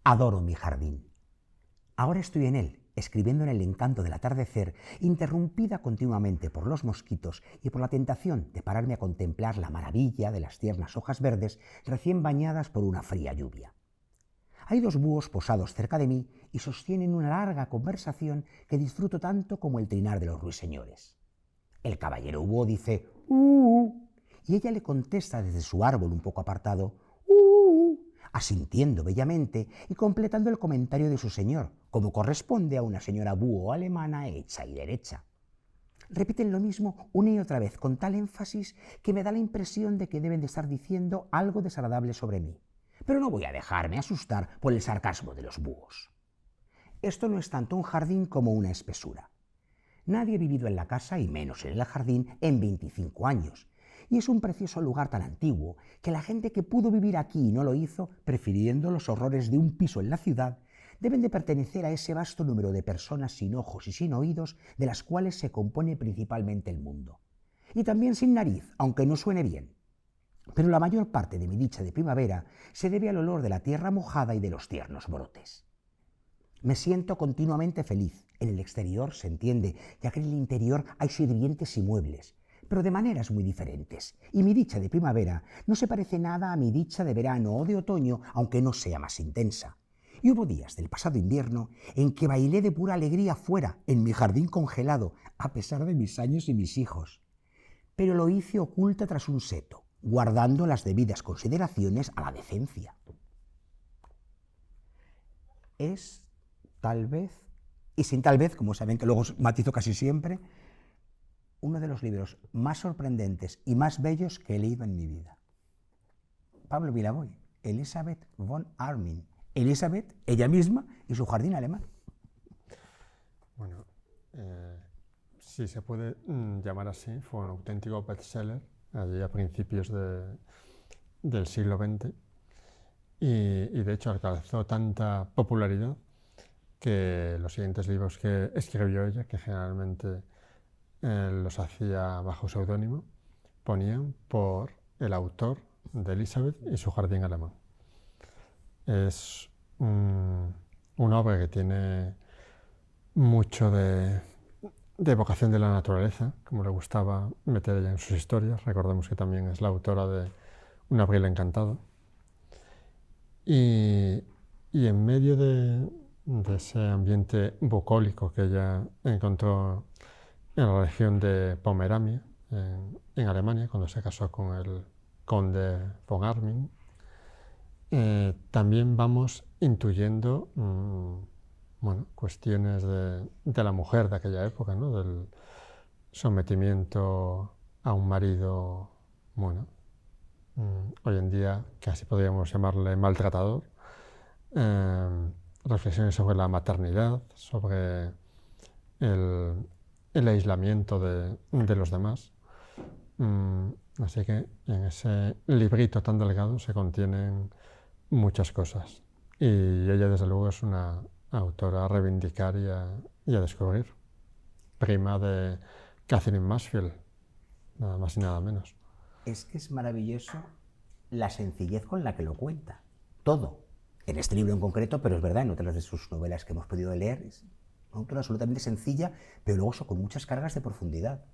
Adoro mi jardín. Ahora estoy en él, escribiendo en el encanto del atardecer, interrumpida continuamente por los mosquitos y por la tentación de pararme a contemplar la maravilla de las tiernas hojas verdes recién bañadas por una fría lluvia. Hay dos búhos posados cerca de mí y sostienen una larga conversación que disfruto tanto como el trinar de los ruiseñores. El caballero búho dice y ella le contesta desde su árbol un poco apartado asintiendo bellamente y completando el comentario de su señor, como corresponde a una señora búho alemana hecha y derecha. Repiten lo mismo una y otra vez con tal énfasis que me da la impresión de que deben de estar diciendo algo desagradable sobre mí. Pero no voy a dejarme asustar por el sarcasmo de los búhos. Esto no es tanto un jardín como una espesura. Nadie ha vivido en la casa, y menos en el jardín, en 25 años, y es un precioso lugar tan antiguo que la gente que pudo vivir aquí y no lo hizo, prefiriendo los horrores de un piso en la ciudad, deben de pertenecer a ese vasto número de personas sin ojos y sin oídos de las cuales se compone principalmente el mundo. Y también sin nariz, aunque no suene bien. Pero la mayor parte de mi dicha de primavera se debe al olor de la tierra mojada y de los tiernos brotes. Me siento continuamente feliz. En el exterior se entiende, ya que en el interior hay sirvientes y muebles, pero de maneras muy diferentes, y mi dicha de primavera no se parece nada a mi dicha de verano o de otoño, aunque no sea más intensa. Y hubo días del pasado invierno en que bailé de pura alegría fuera, en mi jardín congelado, a pesar de mis años y mis hijos. Pero lo hice oculta tras un seto, guardando las debidas consideraciones a la decencia. Es, tal vez, y sin tal vez, como saben que luego matizo casi siempre, uno de los libros más sorprendentes y más bellos que he leído en mi vida. Pablo Vilaboy, Elisabeth von Arnim. Elisabeth, ella misma, y su jardín alemán. Bueno, sí se puede llamar así, fue un auténtico bestseller allí a principios del siglo XX y de hecho alcanzó tanta popularidad que los siguientes libros que escribió ella, que generalmente los hacía bajo seudónimo, ponían por el autor de Elizabeth y su jardín alemán. Es una obra que tiene mucho de evocación de la naturaleza, como le gustaba meter ella en sus historias. Recordemos que también es la autora de Un abril encantado. Y en medio de ese ambiente bucólico que ella encontró en la región de Pomerania, en Alemania, cuando se casó con el conde von Arnim, también vamos intuyendo cuestiones de la mujer de aquella época, ¿no? Del sometimiento a un marido, hoy en día casi podríamos llamarle maltratador, reflexiones sobre la maternidad, sobre el aislamiento de los demás. Así que en ese librito tan delgado se contienen muchas cosas. Y ella, desde luego, es una autora a reivindicar y a descubrir. Prima de Catherine Mansfield, nada más y nada menos. Es que es maravilloso la sencillez con la que lo cuenta. Todo. En este libro en concreto, pero es verdad, en otras de sus novelas que hemos podido leer, es una autora absolutamente sencilla, pero luego con muchas cargas de profundidad.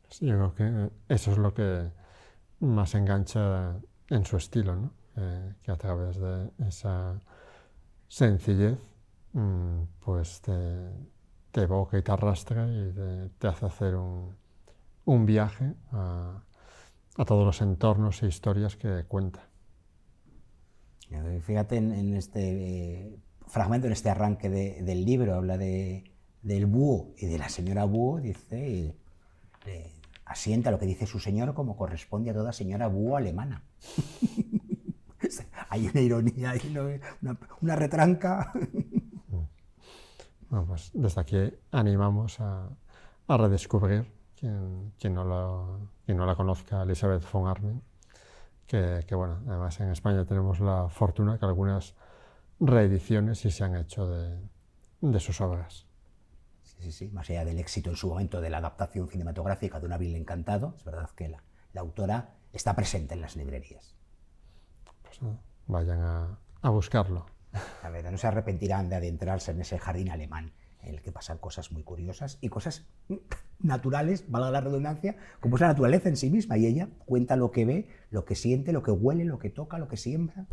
Sí, yo creo que eso es lo que más engancha en su estilo, ¿no? Que a través de esa sencillez pues te evoca y te arrastra y te hace hacer un viaje a todos los entornos e historias que cuenta. Fíjate en este fragmento, en este arranque del libro, habla del búho y de la señora búho, dice, asienta lo que dice su señor como corresponde a toda señora búho alemana. Hay una ironía, hay una retranca. Bueno, pues desde aquí animamos a redescubrir, quien no la conozca, Elisabeth von Arnim, que bueno, además en España tenemos la fortuna que algunas reediciones sí se han hecho de sus obras. Sí, más allá del éxito en su momento de la adaptación cinematográfica de Un abril encantado, es verdad que la autora está presente en las librerías. Pues vayan a a buscarlo. A ver, no se arrepentirán de adentrarse en ese jardín alemán en el que pasan cosas muy curiosas y cosas naturales, valga la redundancia, como es la naturaleza en sí misma. Y ella cuenta lo que ve, lo que siente, lo que huele, lo que toca, lo que siembra,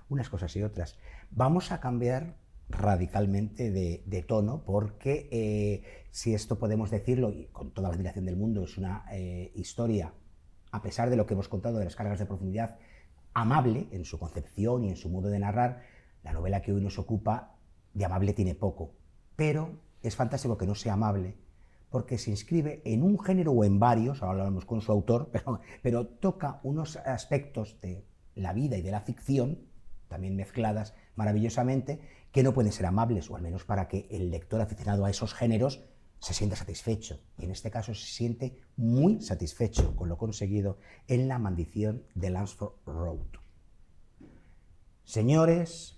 unas cosas y otras. Vamos a cambiar radicalmente de tono porque si esto podemos decirlo, y con toda la admiración del mundo, es una historia, a pesar de lo que hemos contado de las cargas de profundidad, amable en su concepción y en su modo de narrar. La novela que hoy nos ocupa de amable tiene poco, pero es fantástico que no sea amable porque se inscribe en un género o en varios, ahora hablamos con su autor, pero toca unos aspectos de la vida y de la ficción, también mezcladas maravillosamente, que no pueden ser amables, o al menos para que el lector aficionado a esos géneros se sienta satisfecho. Y en este caso se siente muy satisfecho con lo conseguido en La maldición de Lansford Road. Señores,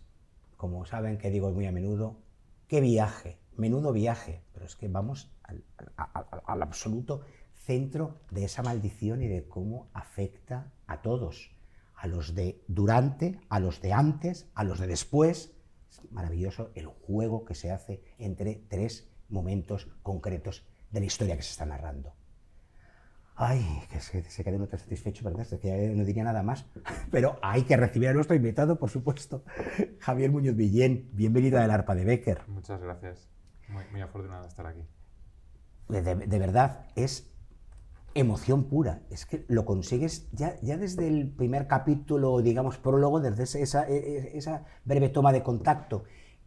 como saben que digo muy a menudo, qué viaje, menudo viaje, pero es que vamos al absoluto centro de esa maldición y de cómo afecta a todos, a los de durante, a los de antes, a los de después. Es maravilloso el juego que se hace entre tres momentos concretos de la historia que se está narrando. Ay, que se quede uno tan satisfecho, ¿verdad? Es que no diría nada más. Pero hay que recibir a nuestro invitado, por supuesto, Javier Muñoz Villén. Bienvenido a El Arpa de Bécquer. Muchas gracias. Muy afortunado de estar aquí. De verdad, es emoción pura. Es que lo consigues ya desde el primer capítulo, digamos, prólogo, desde esa breve toma de contacto,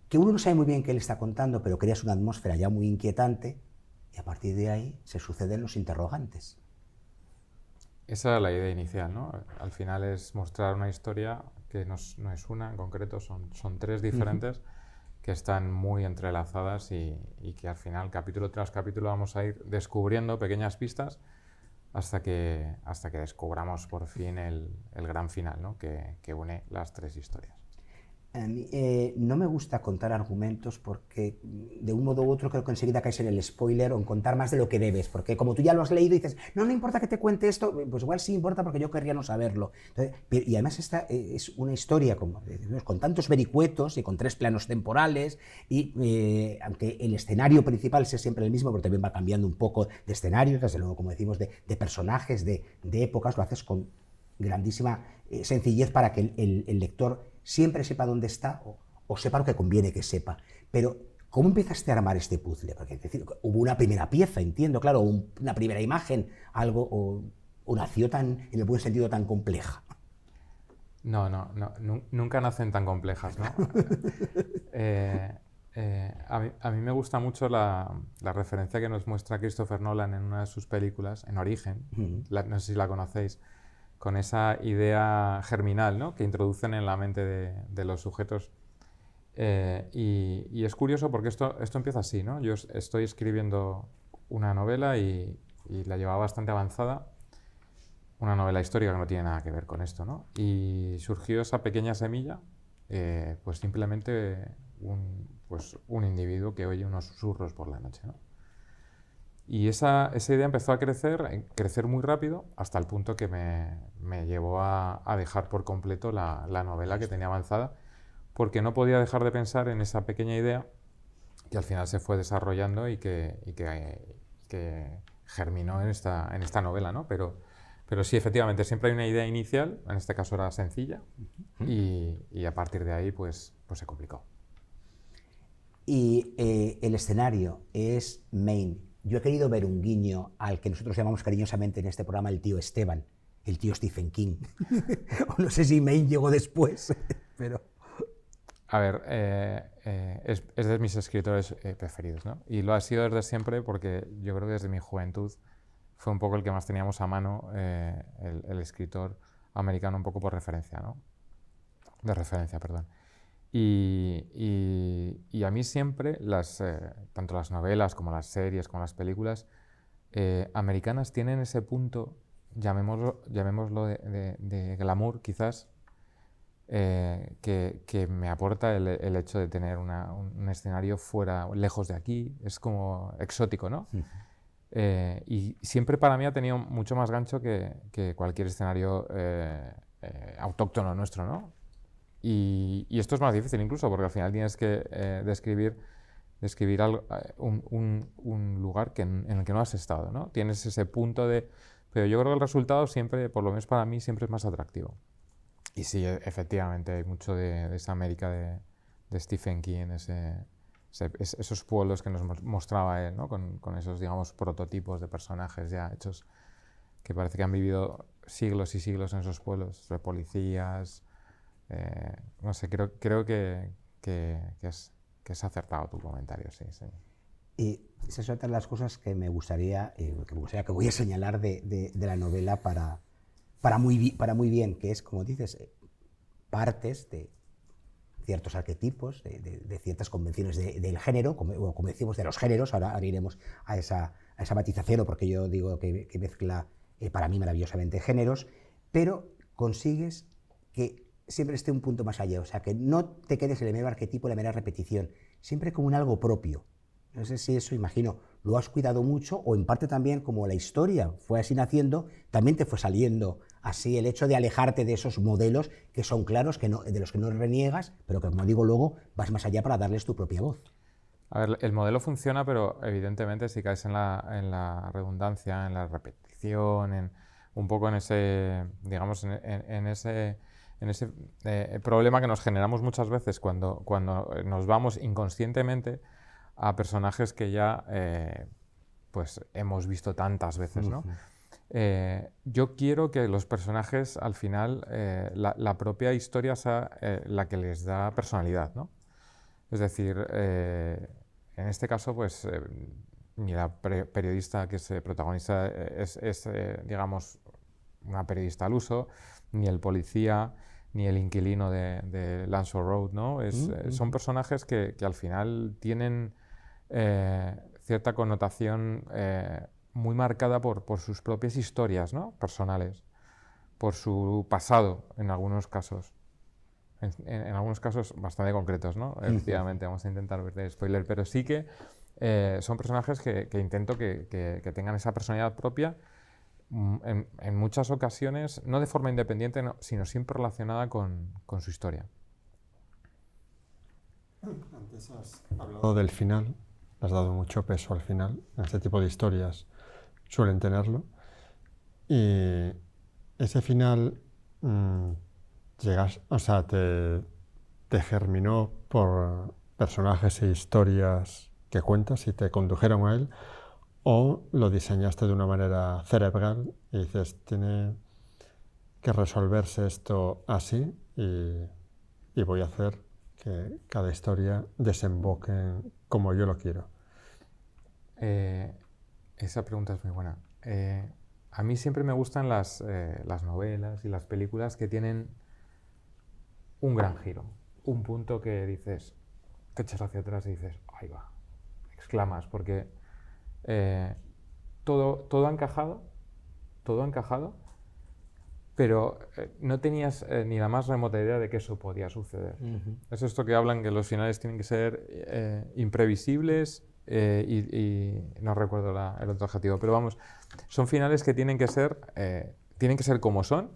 que uno no sabe muy bien qué le está contando, pero creas una atmósfera ya muy inquietante, y a partir de ahí se suceden los interrogantes. Esa era la idea inicial, ¿no? Al final es mostrar una historia que no es una en concreto, son tres diferentes que están muy entrelazadas y que al final, capítulo tras capítulo, vamos a ir descubriendo pequeñas pistas hasta que descubramos por fin el gran final, ¿no? que une las tres historias. A mí, no me gusta contar argumentos porque de un modo u otro creo que enseguida caes en el spoiler o en contar más de lo que debes, porque como tú ya lo has leído y dices, no importa que te cuente esto, pues igual sí importa porque yo querría no saberlo. Entonces, y además esta es una historia con tantos vericuetos y con tres planos temporales y aunque el escenario principal sea siempre el mismo, pero también va cambiando un poco de escenarios, desde luego, como decimos, de personajes, de épocas, lo haces con grandísima sencillez para que el lector siempre sepa dónde está o sepa lo que conviene que sepa. Pero, ¿cómo empezaste a armar este puzzle? Porque es decir, hubo una primera pieza, entiendo, claro, una primera imagen, algo, o nació en el buen sentido tan compleja. No, nunca nacen tan complejas, ¿no? A mí me gusta mucho la referencia que nos muestra Christopher Nolan en una de sus películas, en Origen, no sé si la conocéis, con esa idea germinal, ¿no? que introducen en la mente de los sujetos. Y es curioso porque esto empieza así, ¿no? Yo estoy escribiendo una novela y la llevaba bastante avanzada, una novela histórica que no tiene nada que ver con esto, ¿no? Y surgió esa pequeña semilla, pues simplemente un individuo que oye unos susurros por la noche, ¿no? Y esa idea empezó a crecer muy rápido, hasta el punto que me llevó a dejar por completo la novela que tenía avanzada, porque no podía dejar de pensar en esa pequeña idea que al final se fue desarrollando y que germinó en esta novela, ¿no? Pero sí, efectivamente, siempre hay una idea inicial, en este caso era sencilla, y a partir de ahí pues se complicó. Y el escenario es Maine. Yo he querido ver un guiño al que nosotros llamamos cariñosamente en este programa el tío Esteban, el tío Stephen King. O no sé si Maine llegó después, pero... A ver, es de mis escritores preferidos, ¿no? Y lo ha sido desde siempre porque yo creo que desde mi juventud fue un poco el que más teníamos a mano, el escritor americano un poco por referencia, ¿no? De referencia, perdón. Y a mí siempre, tanto las novelas como las series, como las películas americanas tienen ese punto, llamémoslo de glamour quizás, que me aporta el hecho de tener un escenario lejos de aquí, es como exótico, ¿no? Y siempre para mí ha tenido mucho más gancho que cualquier escenario autóctono nuestro, ¿no? y esto es más difícil incluso, porque al final tienes que describir un lugar en el que no has estado, ¿no? Tienes ese punto de... Pero yo creo que el resultado siempre, por lo menos para mí, siempre es más atractivo. Y sí, efectivamente, hay mucho de esa América de Stephen King, esos pueblos que nos mostraba él, ¿no? Con esos, digamos, prototipos de personajes ya hechos, que parece que han vivido siglos y siglos en esos pueblos, de policías. No sé, creo que es acertado tu comentario, sí. Y esa es otra de las cosas que me gustaría, que voy a señalar de la novela para muy bien, que es, como dices, partes de ciertos arquetipos, de ciertas convenciones del género, como decimos, de los géneros. Ahora iremos a esa matización, porque yo digo que mezcla para mí maravillosamente géneros, pero consigues que siempre esté un punto más allá, o sea, que no te quedes en el mero arquetipo, la mera repetición, siempre como un algo propio. No sé si eso, imagino, lo has cuidado mucho, o en parte también, como la historia fue así naciendo, también te fue saliendo así el hecho de alejarte de esos modelos que son claros, de los que no reniegas, pero que, como digo, luego vas más allá para darles tu propia voz. A ver, el modelo funciona, pero evidentemente si caes en la redundancia, en la repetición, un poco en ese, digamos, en ese problema que nos generamos muchas veces cuando nos vamos inconscientemente a personajes que ya pues hemos visto tantas veces, ¿no? Yo quiero que los personajes, al final, la propia historia sea la que les da personalidad, ¿no? Es decir, en este caso, pues, ni la periodista que es protagonista es digamos, una periodista al uso, ni el policía, ni el inquilino de Lancelot Road, ¿no? Son personajes que al final tienen cierta connotación muy marcada por sus propias historias, ¿no? Personales, por su pasado, en algunos casos. En algunos casos bastante concretos, ¿no? Efectivamente, vamos a intentar ver de spoiler, pero sí que son personajes que intento que tengan esa personalidad propia, en muchas ocasiones, no de forma independiente, no, sino siempre relacionada con su historia. Antes has hablado del final, has dado mucho peso al final. En este tipo de historias suelen tenerlo. Y ese final te germinó por personajes e historias que cuentas y te condujeron a él, o lo diseñaste de una manera cerebral y dices, tiene que resolverse esto así y voy a hacer que cada historia desemboque como yo lo quiero. Esa pregunta es muy buena. A mí siempre me gustan las novelas y las películas que tienen un gran giro, un punto que dices, te echas hacia atrás y dices, ahí va, exclamas, porque todo ha encajado, pero no tenías ni la más remota idea de que eso podía suceder. Es esto que hablan, que los finales tienen que ser imprevisibles, y no recuerdo el otro adjetivo, pero vamos, son finales que tienen que ser como son,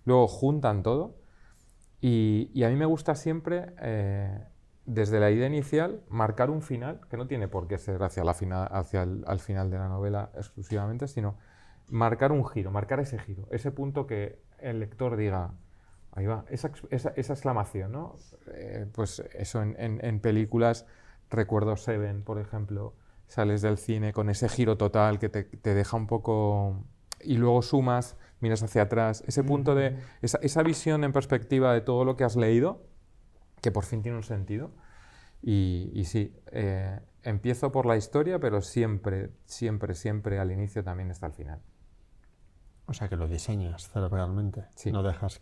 luego juntan todo, y a mí me gusta siempre, desde la idea inicial, marcar un final, que no tiene por qué ser al final de la novela exclusivamente, sino marcar un giro, marcar ese giro, ese punto que el lector diga, ahí va, esa exclamación, ¿no? Pues eso, en películas, recuerdo Seven, por ejemplo, sales del cine con ese giro total que te deja un poco... Y luego sumas, miras hacia atrás, ese punto de... Esa visión en perspectiva de todo lo que has leído, que por fin tiene un sentido. Y sí, empiezo por la historia, pero siempre al inicio también está el final. O sea, que lo diseñas cerebralmente. Sí. No dejas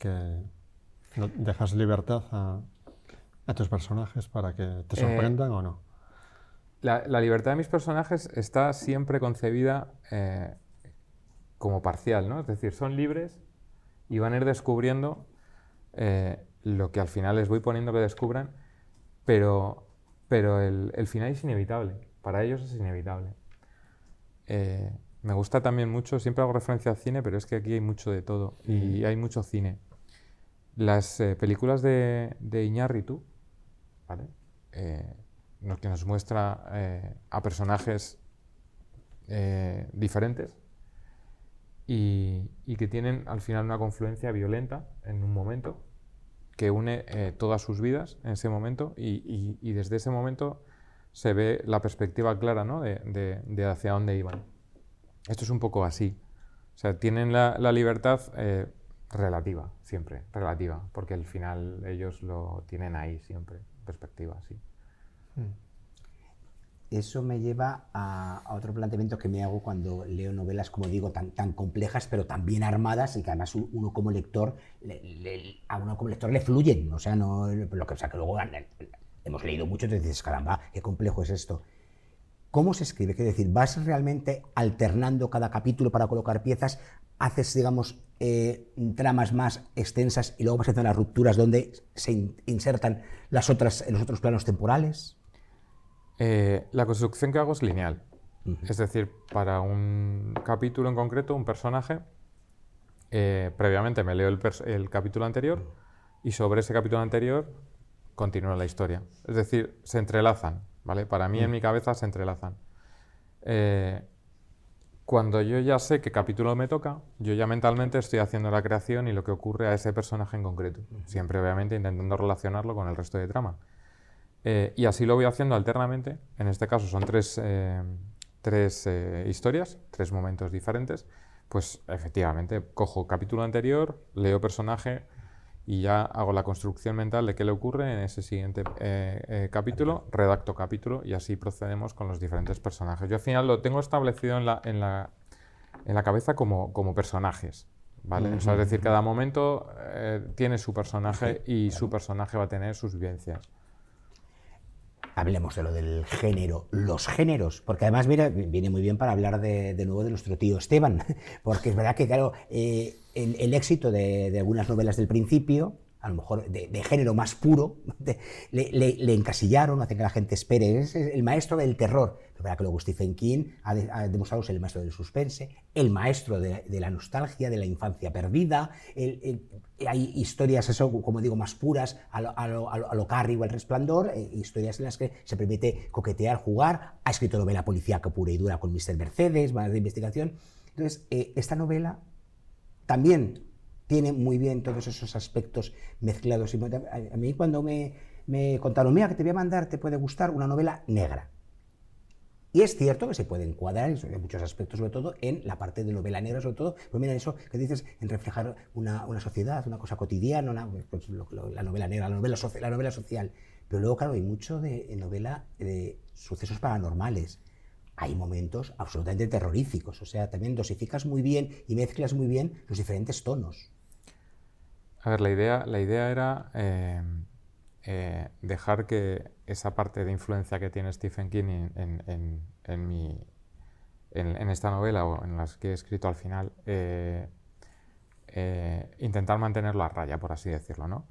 libertad a tus personajes para que te sorprendan o no. La libertad de mis personajes está siempre concebida como parcial, ¿no? Es decir, son libres y van a ir descubriendo lo que al final les voy poniendo que descubran, pero el final es inevitable. Para ellos es inevitable. Me gusta también mucho, siempre hago referencia al cine, pero es que aquí hay mucho de todo y hay mucho cine. Las películas de Iñárritu, ¿vale? Que nos muestra a personajes diferentes y que tienen al final una confluencia violenta en un momento que une todas sus vidas en ese momento y desde ese momento se ve la perspectiva clara, ¿no? de hacia dónde iban. Esto es un poco así. O sea, tienen la libertad relativa, siempre, relativa, porque al final ellos lo tienen ahí siempre, perspectiva, sí. Eso me lleva a otro planteamiento que me hago cuando leo novelas, como digo, tan complejas, pero tan bien armadas y que además uno como lector, a uno como lector le fluyen. O sea, no, o sea, que luego hemos leído mucho y te dices, caramba, qué complejo es esto. ¿Cómo se escribe? Quiero decir, ¿vas realmente alternando cada capítulo para colocar piezas? ¿Haces, digamos, tramas más extensas y luego vas haciendo las rupturas donde se insertan los otros planos temporales? La construcción que hago es lineal. Es decir, para un capítulo en concreto, un personaje, previamente me leo el capítulo anterior y sobre ese capítulo anterior continúa la historia. Es decir, se entrelazan, ¿vale? Para mí en mi cabeza se entrelazan. Cuando yo ya sé qué capítulo me toca, yo ya mentalmente estoy haciendo la creación y lo que ocurre a ese personaje en concreto. Siempre, obviamente, intentando relacionarlo con el resto de trama. Y así lo voy haciendo alternamente. En este caso son tres historias, 3 momentos diferentes. Pues efectivamente cojo capítulo anterior, leo personaje y ya hago la construcción mental de qué le ocurre en ese siguiente capítulo, redacto capítulo y así procedemos con los diferentes personajes. Yo al final lo tengo establecido en la cabeza como personajes, ¿vale? O sea, es decir, cada momento tiene su personaje y su personaje va a tener sus vivencias. Hablemos de lo del género, los géneros, porque además mira, viene muy bien para hablar de nuevo de nuestro tío Esteban, porque es verdad que, claro, el éxito de algunas novelas del principio, a lo mejor de género más puro, le encasillaron, hace que la gente espere, es el maestro del terror. Es verdad que luego Stephen King ha demostrado ser el maestro del suspense, el maestro de la nostalgia, de la infancia perdida, hay historias, eso, como digo, más puras, a lo Carrie o El Resplandor, historias en las que se permite coquetear, jugar, ha escrito novela policíaca pura y dura con Mr. Mercedes, más de investigación. Entonces, esta novela también tiene muy bien todos esos aspectos mezclados. A mí cuando me contaron, mira, que te voy a mandar, te puede gustar una novela negra. Y es cierto que se puede encuadrar en muchos aspectos, sobre todo en la parte de novela negra, sobre todo, pues mira eso que dices, en reflejar una sociedad, una cosa cotidiana, pues la novela negra, la novela social. Pero luego, claro, hay mucho de novela de sucesos paranormales. Hay momentos absolutamente terroríficos, o sea, también dosificas muy bien y mezclas muy bien los diferentes tonos. A ver, la idea era dejar que esa parte de influencia que tiene Stephen King en esta novela o en las que he escrito al final, intentar mantenerlo a raya, por así decirlo, ¿no?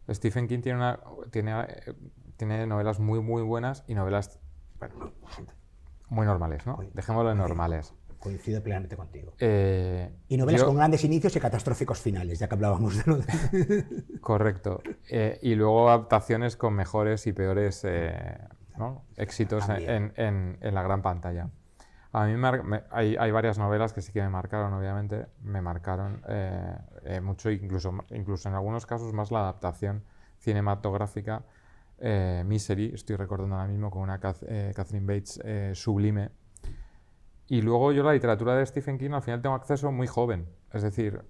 Stephen King tiene novelas muy, muy buenas y novelas, bueno, muy normales, ¿no? Dejémoslo en normales. Coincido plenamente contigo. Y novelas con grandes inicios y catastróficos finales, ya que hablábamos de lo de... Correcto. Y luego adaptaciones con mejores y peores ¿no? éxitos en la gran pantalla. A mí hay varias novelas que sí que me marcaron, obviamente. Me marcaron mucho, incluso en algunos casos más la adaptación cinematográfica. Misery, estoy recordando ahora mismo con una Catherine Bates sublime. Y luego yo la literatura de Stephen King al final tengo acceso muy joven. Es decir,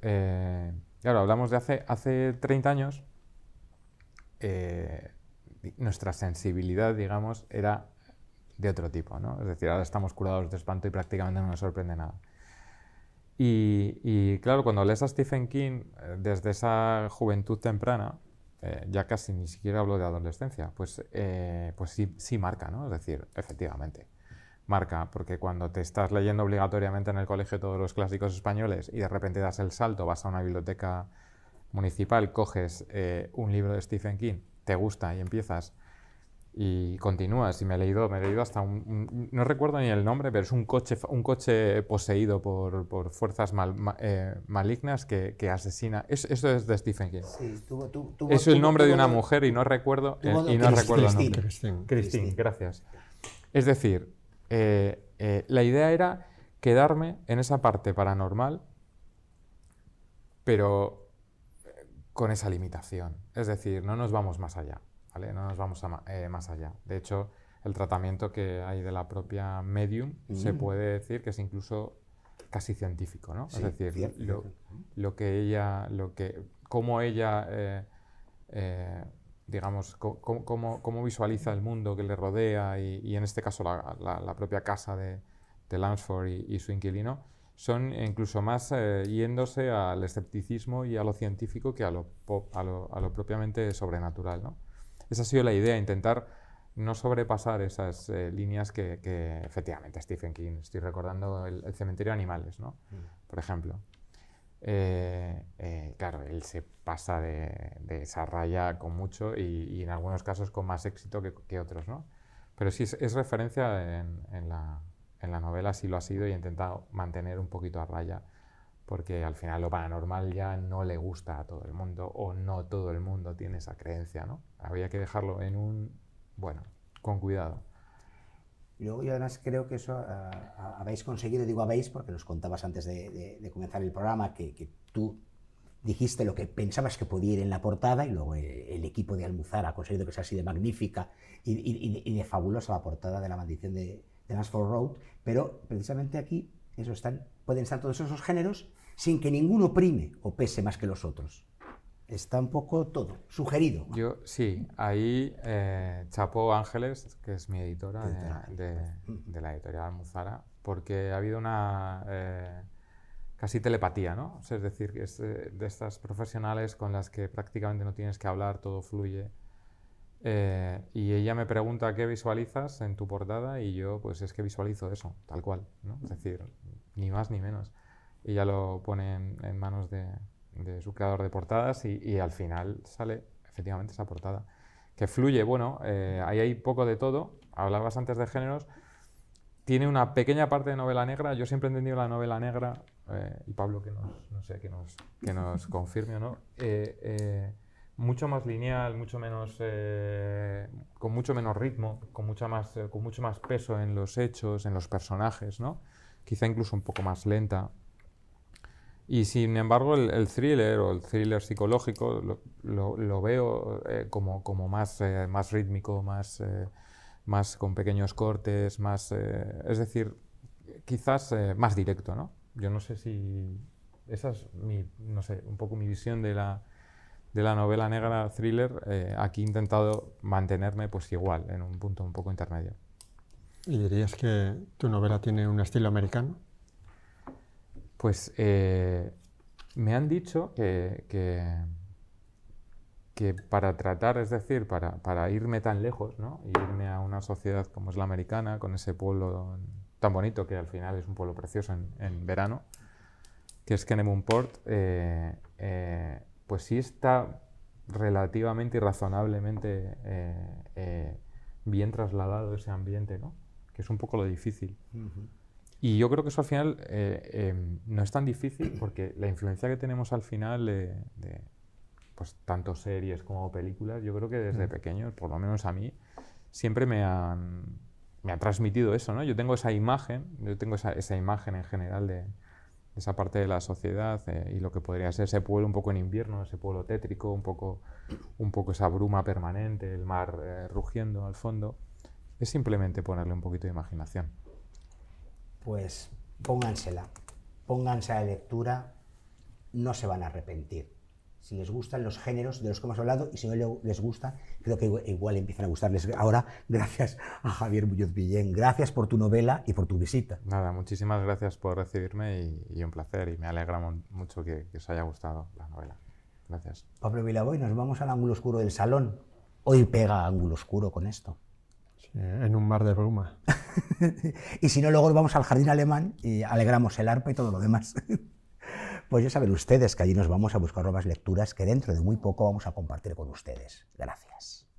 claro, hablamos de hace 30 años, nuestra sensibilidad, digamos, era de otro tipo, ¿no? Es decir, ahora estamos curados de espanto y prácticamente no nos sorprende nada. Y claro, cuando lees a Stephen King desde esa juventud temprana, ya casi ni siquiera hablo de adolescencia, pues sí marca, ¿no? Es decir, efectivamente. Marca, porque cuando te estás leyendo obligatoriamente en el colegio todos los clásicos españoles y de repente das el salto, vas a una biblioteca municipal, coges un libro de Stephen King, te gusta y empiezas Y continúas, y me he leído hasta no recuerdo ni el nombre, pero es un coche poseído por fuerzas malignas que asesina. Eso es de Stephen King. Sí, Es el nombre de una mujer y no recuerdo el nombre. Christine, gracias. Es decir, la idea era quedarme en esa parte paranormal, pero con esa limitación. Es decir, no nos vamos más allá. ¿Vale? No nos vamos más allá. De hecho, el tratamiento que hay de la propia medium se puede decir que es incluso casi científico, ¿no? Sí, es decir, cierto. cómo ella, digamos, cómo visualiza el mundo que le rodea y en este caso la propia casa de Lansford y su inquilino, son incluso más yéndose al escepticismo y a lo científico que a lo propiamente sobrenatural, ¿no? Esa ha sido la idea, intentar no sobrepasar esas líneas que efectivamente Stephen King, estoy recordando el cementerio de animales, ¿no? Por ejemplo. Claro, él se pasa de esa raya con mucho y en algunos casos con más éxito que otros, ¿no? Pero sí es referencia en la novela, sí lo ha sido, y he intentado mantener un poquito a raya, porque al final lo paranormal ya no le gusta a todo el mundo, o no todo el mundo tiene esa creencia, ¿no? Había que dejarlo con cuidado. Yo además creo que eso habéis conseguido, digo habéis porque nos contabas antes de comenzar el programa que tú dijiste lo que pensabas que podía ir en la portada, y luego el equipo de Almuzara ha conseguido que sea así de magnífica y de fabulosa la portada de La maldición de Lansford Road, pero precisamente aquí pueden estar todos esos géneros sin que ninguno prime o pese más que los otros. Está un poco todo sugerido. Sí, ahí chapó Ángeles, que es mi editora de la editorial Almuzara, porque ha habido una casi telepatía, ¿no? O sea, es decir, que es de estas profesionales con las que prácticamente no tienes que hablar, todo fluye. Y ella me pregunta qué visualizas en tu portada, y yo pues es que visualizo eso, tal cual, ¿no? Es decir, ni más ni menos. Y ella lo pone en manos de su creador de portadas y al final sale efectivamente esa portada. Que fluye, ahí hay poco de todo. Hablabas antes de géneros. Tiene una pequeña parte de novela negra. Yo siempre he entendido la novela negra, y Pablo que nos confirme o no, mucho más lineal, con mucho menos ritmo, con mucho más peso en los hechos, en los personajes, ¿no? Quizá incluso un poco más lenta. Y sin embargo el thriller o el thriller psicológico lo veo como más rítmico, más con pequeños cortes, es decir, quizás más directo, ¿no? Yo no sé si esa es un poco mi visión de la novela negra thriller. Aquí he intentado mantenerme pues igual, en un punto un poco intermedio. ¿Y dirías que tu novela tiene un estilo americano? Pues me han dicho que para tratar, es decir, para irme tan lejos, ¿no? Irme a una sociedad como es la americana, con ese pueblo tan bonito, que al final es un pueblo precioso en verano, que es Kennebunkport, pues sí está relativamente y razonablemente bien trasladado ese ambiente, ¿no? Que es un poco lo difícil. Y yo creo que eso al final no es tan difícil, porque la influencia que tenemos al final de pues tanto series como películas, yo creo que desde pequeño, por lo menos a mí, siempre me ha transmitido eso, ¿no? Yo tengo esa imagen en general de esa parte de la sociedad, y lo que podría ser ese pueblo un poco en invierno, ese pueblo tétrico, un poco esa bruma permanente, el mar rugiendo al fondo. Es simplemente ponerle un poquito de imaginación. Pues pónganse a la lectura, no se van a arrepentir. Si les gustan los géneros de los que hemos hablado, y si no les gusta, creo que igual empiezan a gustarles ahora, gracias a Javier Muñoz Villén. Gracias por tu novela y por tu visita. Nada, muchísimas gracias por recibirme y un placer, y me alegra mucho que os haya gustado la novela. Gracias. Pablo Vilaboy, nos vamos al ángulo oscuro del salón. Hoy pega ángulo oscuro con esto. Sí, en un mar de bruma. Y si no, luego vamos al jardín alemán y alegramos el arpa y todo lo demás. Pues ya saben ustedes que allí nos vamos a buscar nuevas lecturas que dentro de muy poco vamos a compartir con ustedes. Gracias.